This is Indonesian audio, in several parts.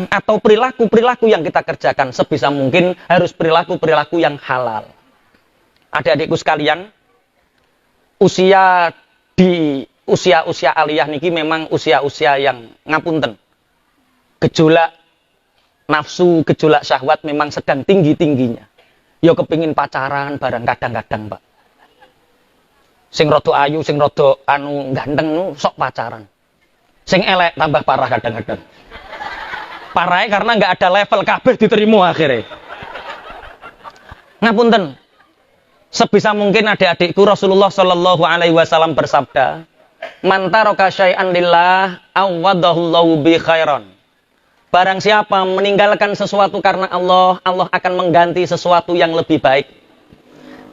atau perilaku-perilaku yang kita kerjakan sebisa mungkin harus perilaku-perilaku yang halal. Adik-adikku sekalian, usia aliyah niki memang usia-usia yang ngapunten. Gejolak nafsu, gejolak syahwat memang sedang tinggi-tingginya. Yo kepingin pacaran barang kadang-kadang, Pak. Sing rada ayu, sing rada ganteng nu sok pacaran. Sing elek tambah parah kadang-kadang. Parahnya karena nggak ada level kabeh diterima akhirnya. Ngapunten. Sebisa mungkin adik-adikku Rasulullah Shallallahu Alaihi Wasallam bersabda, "Man taraka syai'an lillah awwadahullahu bi khairan." Barang siapa meninggalkan sesuatu karena Allah, Allah akan mengganti sesuatu yang lebih baik.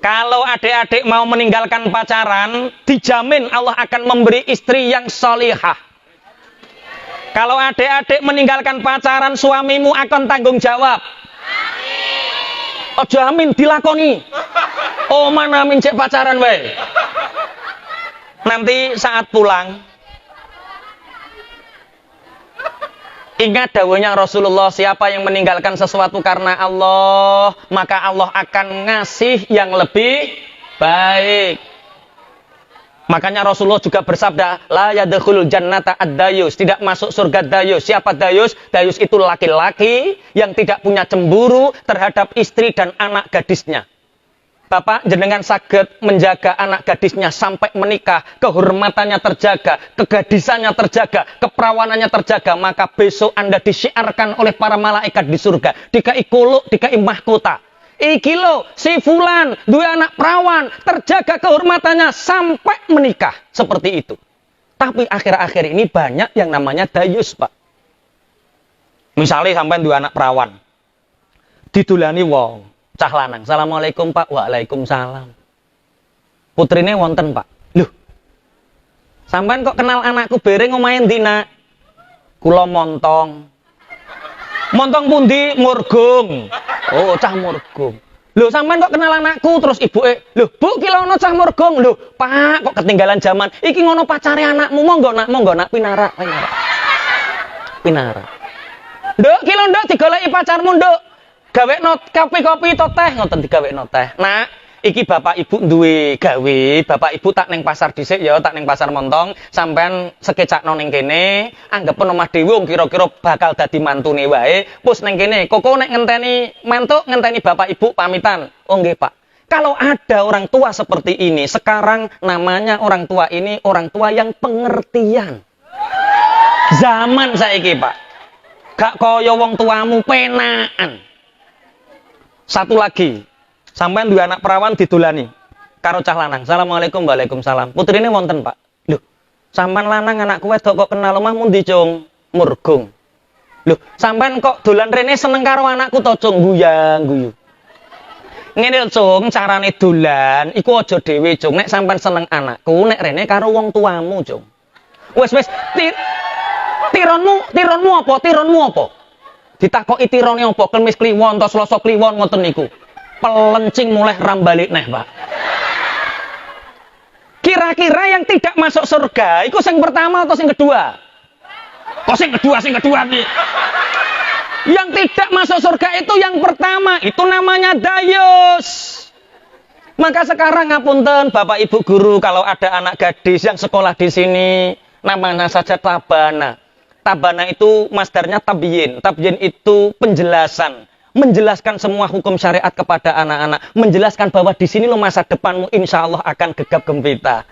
Kalau adik-adik mau meninggalkan pacaran, dijamin Allah akan memberi istri yang solihah. Kalau adik-adik meninggalkan pacaran, suamimu akan tanggung jawab. Ojo amin dilakoni. Oh mana amin cek pacaran we. Nanti saat pulang, ingat dawuhnya Rasulullah, siapa yang meninggalkan sesuatu karena Allah, maka Allah akan ngasih yang lebih baik. Makanya Rasulullah juga bersabda, la yadkhulul jannata ad-dayus, tidak masuk surga dayus. Siapa dayus? Dayus itu laki-laki yang tidak punya cemburu terhadap istri dan anak gadisnya. Bapak jenengan saged menjaga anak gadisnya sampai menikah, kehormatannya terjaga, kegadisannya terjaga, keperawanannya terjaga, maka besok Anda disiarkan oleh para malaikat di surga, dikai kuluk, dikai mahkota. Iki lo, si fulan, dua anak perawan, terjaga kehormatannya sampai menikah. Seperti itu. Tapi akhir-akhir ini banyak yang namanya dayus, Pak. Misalnya sampai dua anak perawan, didulani wong, cah lanang, assalamualaikum Pak, waalaikumsalam. Putrine wonten Pak. Loh, sampean kok kenal anakku bareng ngomain dina? Kula montong. Montong pundi? Murgung. Oh, cah murgung. Loh, sampean kok kenal anakku? Terus ibuke, loh, Bu, ki ono cah murgung. Loh, Pak, kok ketinggalan zaman. Iki ngono pacare anakmu, monggo nak pinara. Nduk, ki lho nduk digoleki pacarmu, nduk. Gawe kopi to teh, ngoten digawekno teh. Nak, iki bapak ibu duwe gawe, bapak ibu tak ning pasar dhisik ya, tak ning pasar Montong, sampean sekecakno ning kene, anggapen omah dhewe wong kira-kira bakal dadi mantune wae, pus ning kene. Koko nek ngenteni mantuk, ngenteni bapak ibu pamitan. Oh nggih, Pak. Kalau ada orang tua seperti ini, sekarang namanya orang tua ini orang tua yang pengertian. Zaman saiki, Pak. Gak kaya wong tuamu penaan. Satu lagi, sampean dua anak perawan didulani karo cah lanang. Assalamualaikum, waalaikumsalam. Putrine wonten, Pak. Loh, sampean lanang anakku wedok kok kenal omah mundi, Cung? Murgung. Loh, sampean kok dolan rene seneng karo anakku to, Cung? Guyang-guyu. Ngene lho, Cung, carane dolan iku aja dhewe, Cung. Nek sampean seneng anakku, nek rene karo wong tuamu, Cung. Wis, tironmu apa? Ditakoki tirone apa? Kemis kliwon to Selasa kliwon ngoten niku. Pelencing mulai rambalik neh, Pak. Kira-kira yang tidak masuk surga iku sing pertama atau sing kedua? Kok sing kedua nih. Yang tidak masuk surga itu yang pertama, itu namanya dayus. Maka sekarang ngapunten Bapak Ibu guru, kalau ada anak gadis yang sekolah di sini, namanya saja Tabana. Tabana itu masdarnya tabyin. Tabyin itu penjelasan. Menjelaskan semua hukum syariat kepada anak-anak. Menjelaskan bahwa di sini lo masa depanmu insya Allah akan gegap gempita.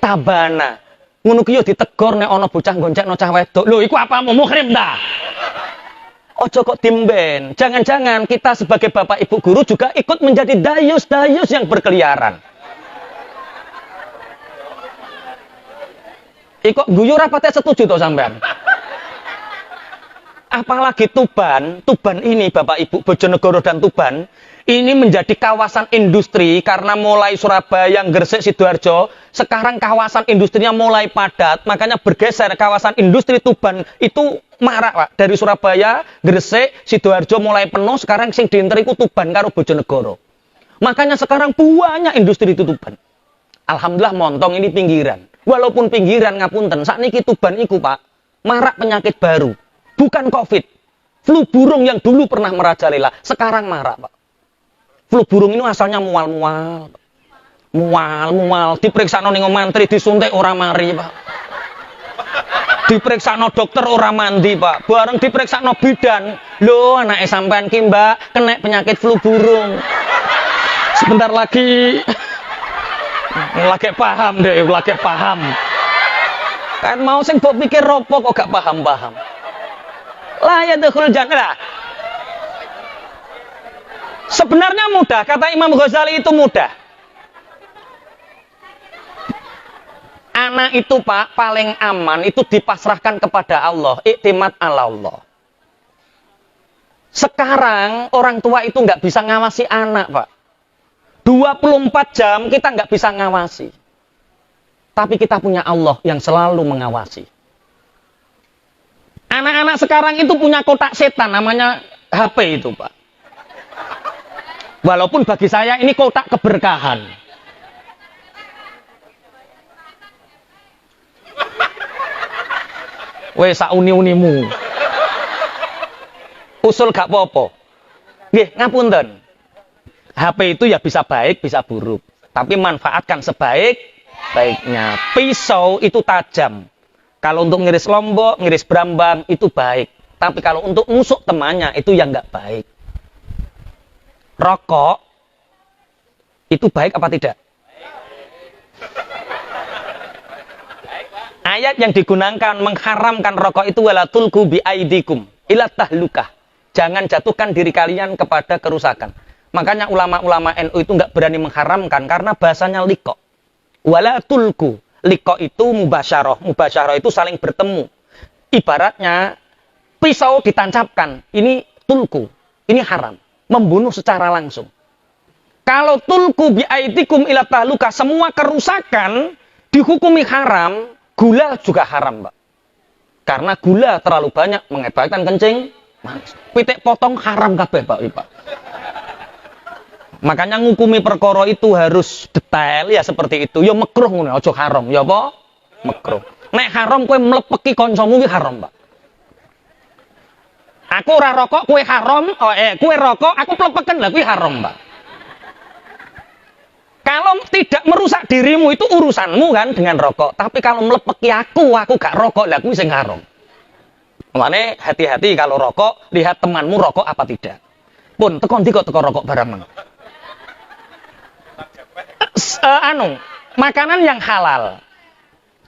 Tabana. Ngono ki yo ditegor nek ana bocah goncekno cah wedok. Lho iku apa muhrim ta? Ojo kok dimben. Jangan-jangan kita sebagai bapak ibu guru juga ikut menjadi dayus-dayus yang berkeliaran. Kok guyu rapatnya setuju to sampean? Apalagi Tuban ini Bapak Ibu, Bojonegoro dan Tuban, ini menjadi kawasan industri karena mulai Surabaya, Gresik, Sidoarjo, sekarang kawasan industrinya mulai padat, makanya bergeser kawasan industri Tuban itu marak, Pak. Dari Surabaya, Gresik, Sidoarjo mulai penuh, sekarang sing diinteriku Tuban karo Bojonegoro. Makanya sekarang banyak industri itu Tuban. Alhamdulillah Montong ini pinggiran. Walaupun pinggiran ngapunten, sakniki Tuban iku, Pak, marak penyakit baru. Bukan COVID, Flu burung yang dulu pernah merajalela, sekarang marah, Pak. Flu burung ini asalnya mual-mual. Mual-mual, diperiksa ning mantri disuntik ora mari, Pak. Diperiksa dokter ora mandi, Pak. Bareng diperiksa bidan. Lho, anake sampean ki, Mbak, kena penyakit flu burung. Sebentar lagi paham deh, lagi paham. Kan mau sing mbok pikir ropo kok gak paham-paham. La yadkhul jannah. Sebenarnya mudah, kata Imam Ghazali itu mudah. Anak itu, Pak, paling aman itu dipasrahkan kepada Allah, iktimat ala Allah. Sekarang orang tua itu nggak bisa ngawasi anak, Pak. 24 jam kita nggak bisa ngawasi. Tapi kita punya Allah yang selalu mengawasi. Anak-anak sekarang itu punya kotak setan, namanya HP itu, Pak. Walaupun bagi saya ini kotak keberkahan. Wes sak uni-unimu. Usul gak apa-apa. Nggih, ngapunten. HP itu ya bisa baik, bisa buruk. Tapi manfaatkan sebaik-baiknya. Pisau itu tajam. Kalau untuk ngiris lombok, ngiris brambang, itu baik. Tapi kalau untuk nusuk temannya, itu yang nggak baik. Rokok, itu baik apa tidak? Ayat yang digunakan mengharamkan rokok itu wala tulqu bi aidikum ila tahlukah. Jangan jatuhkan diri kalian kepada kerusakan. Makanya ulama-ulama NU itu nggak berani mengharamkan karena bahasanya liqa. Wala tulqu. Liqa itu mubasyarah. Mubasyarah itu saling bertemu. Ibaratnya pisau ditancapkan. Ini tulqu. Ini haram. Membunuh secara langsung. Kalau tulqu bi aidikum ila tahlukah, semua kerusakan dihukumi haram. Gula juga haram, Pak. Karena gula terlalu banyak mengakibatkan kencing manis. Pitik potong haram kabeh, Pak. Makanya ngukumi perkara itu harus detail ya seperti itu. Ya makruh ngono, aja haram. Ya apa? Makruh. Nek haram kowe mlepeki kancamu ki haram, Pak. Aku ora rokok, kowe haram. Kowe rokok, aku plepeken lah kuwi haram, Pak. Kalau tidak merusak dirimu itu urusanmu kan dengan rokok. Tapi kalau melepeki aku gak rokok, lah kuwi sing haram. Makanya hati-hati kalau rokok, lihat temanmu rokok apa tidak. Pun tekon kok teko rokok barang. Makanan yang halal.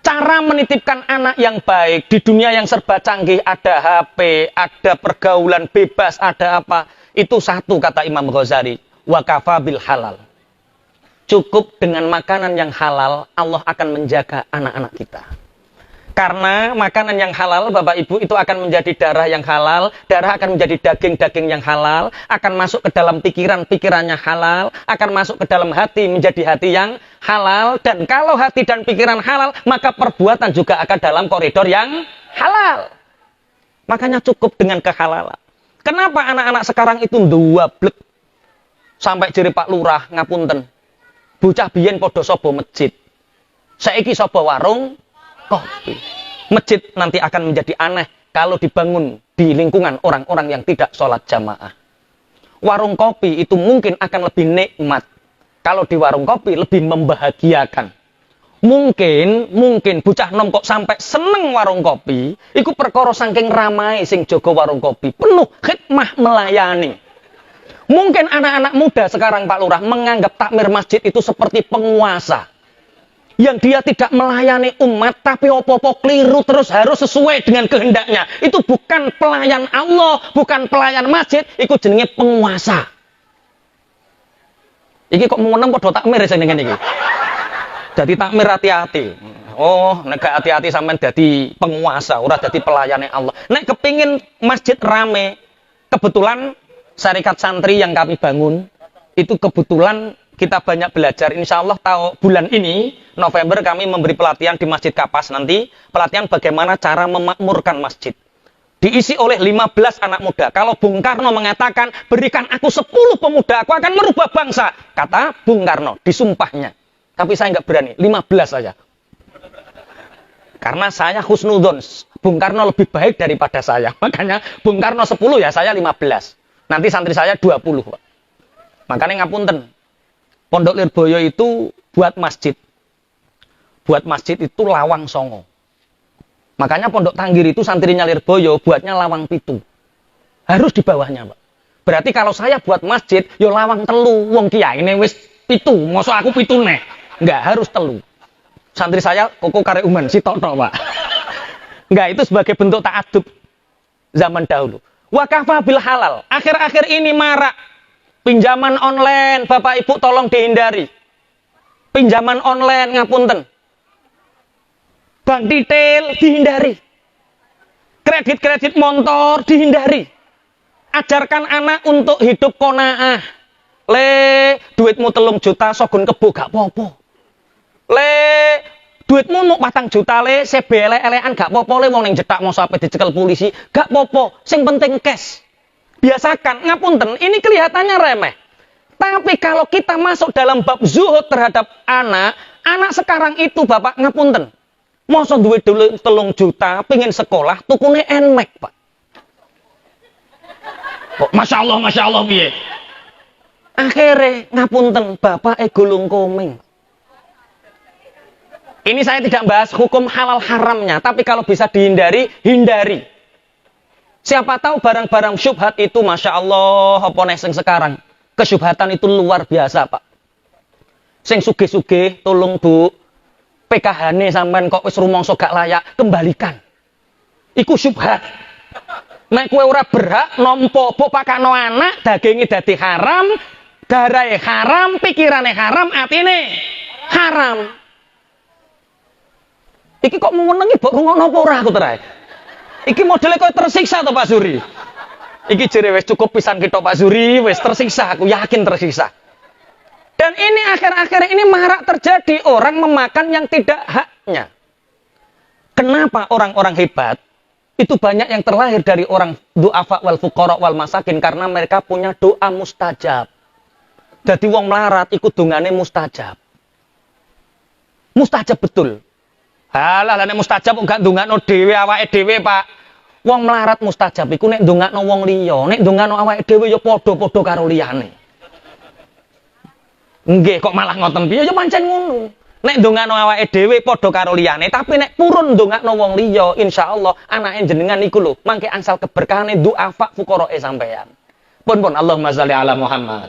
Cara menitipkan anak yang baik di dunia yang serba canggih, ada HP, ada pergaulan bebas, ada apa. Itu satu kata Imam Ghazali, wa kafa bil halal. Cukup dengan makanan yang halal, Allah akan menjaga anak-anak kita. Karena makanan yang halal, Bapak Ibu, itu akan menjadi darah yang halal, darah akan menjadi daging-daging yang halal, akan masuk ke dalam pikiran-pikirannya halal, akan masuk ke dalam hati menjadi hati yang halal, dan kalau hati dan pikiran halal, maka perbuatan juga akan dalam koridor yang halal. Makanya cukup dengan kehalalan. Kenapa anak-anak sekarang itu nduwablek? Sampai jeri Pak Lurah, ngapunten. Bocah biyen padha sapa masjid. Saiki sapa warung kopi. Masjid nanti akan menjadi aneh kalau dibangun di lingkungan orang-orang yang tidak sholat jamaah. Warung kopi itu mungkin akan lebih nikmat. Kalau di warung kopi lebih membahagiakan. Mungkin bocah nom kok sampai seneng warung kopi, iku perkara saking ramai sing jaga warung kopi, penuh khidmah melayani. Mungkin anak-anak muda sekarang Pak Lurah menganggap takmir masjid itu seperti penguasa. Yang dia tidak melayani umat, tapi opo-opo keliru terus harus sesuai dengan kehendaknya. Itu bukan pelayan Allah, bukan pelayan masjid, itu jenenge penguasa. Iki kok mengenang podo takmir sing ngene iki. Jadi takmir hati-hati. Oh, nek hati-hati sampean dadi penguasa, ora dadi pelayane Allah. Nek kepingin masjid rame, kebetulan Syarikat Santri yang kami bangun, itu kebetulan kita banyak belajar. Insya Allah bulan ini, November, kami memberi pelatihan di Masjid Kapas nanti. Pelatihan bagaimana cara memakmurkan masjid. Diisi oleh 15 anak muda. Kalau Bung Karno mengatakan, berikan aku 10 pemuda, aku akan merubah bangsa. Kata Bung Karno, disumpahnya. Tapi saya nggak berani, 15 saja. Karena saya husnudzon, Bung Karno lebih baik daripada saya. Makanya Bung Karno 10 ya saya 15. Nanti santri saya 20, Pak. Makanya ngapunten. Pondok Lirboyo itu buat masjid. Buat masjid itu lawang songo. Makanya Pondok Tanggir itu santrinya Lirboyo buatnya lawang pitu. Harus di bawahnya, Pak. Berarti kalau saya buat masjid, yo lawang telu. Wong kiai ini wis pitu. Mosok aku pitu nih. Enggak, harus telu. Santri saya koko kareuman si Toto, Pak. Enggak, itu sebagai bentuk ta'adub zaman dahulu. Wakafa bil halal. Akhir-akhir ini marak. Pinjaman online, Bapak Ibu tolong dihindari. Pinjaman online, ngapunten. Bank detail, dihindari. Kredit-kredit motor, dihindari. Ajarkan anak untuk hidup qanaah. Duitmu 3 juta, sogun kebo, gak popo. Duitmu nuk 4 juta sebele-elean gak popo wong ning jetak mau sampai dicekel polisi, gak popo. Sing penting cash. Biasakan, ngapunten, ini kelihatannya remeh. Tapi kalau kita masuk dalam bab zuhud terhadap anak sekarang itu Bapak ngapunten. Mosok duit 3 juta, pengen sekolah, tukune NMAX, Pak. Kok Masya Allah, piye? Akhirnya ngapunten, Bapak gulung komeng. Ini saya tidak bahas hukum halal haramnya, tapi kalau bisa dihindari, hindari. Siapa tahu barang-barang syubhat itu, Masya Allah, apa neseng sekarang. Kesyubhatan itu luar biasa, Pak. Sing sugih-sugih, tolong Bu, PKH-ne sampean kok wis rumangsa gak layak, kembalikan. Iku syubhat. Nek kowe ora berhak nampa pakakno anak, daginge dadi haram, darahe haram, pikirane haram, atine haram. Iki kok menengi mbok rungokno apa ora aku terae. Iki modele koyo tersiksa to Pak Suri. Iki jere wis cukup pisan kita Pak Suri, wis tersiksa, aku yakin tersiksa. Dan ini akhir-akhir ini marak terjadi orang memakan yang tidak haknya. Kenapa orang-orang hebat itu banyak yang terlahir dari orang du'afa wal fuqara wal masakin karena mereka punya doa mustajab. Jadi wong melarat ikut dungane mustajab. Mustajab betul. Halah nek mustajab kok gak ndongakno dhewe awake dhewe, Pak. Wong melarat mustajab iku nek ndongakno wong liya, nek ndongakno awake dhewe ya padha-padha karo liyane. Nggih, kok malah ngoten piye ya pancen ngono. Nek ndongakno awake dhewe padha karo liyane, tapi nek purun ndongakno wong liya, insyaallah anake jenengan iku lho mangke angsal keberkahane du'afa fuqarae sampean. Pun Allahumma sholli ala Muhammad.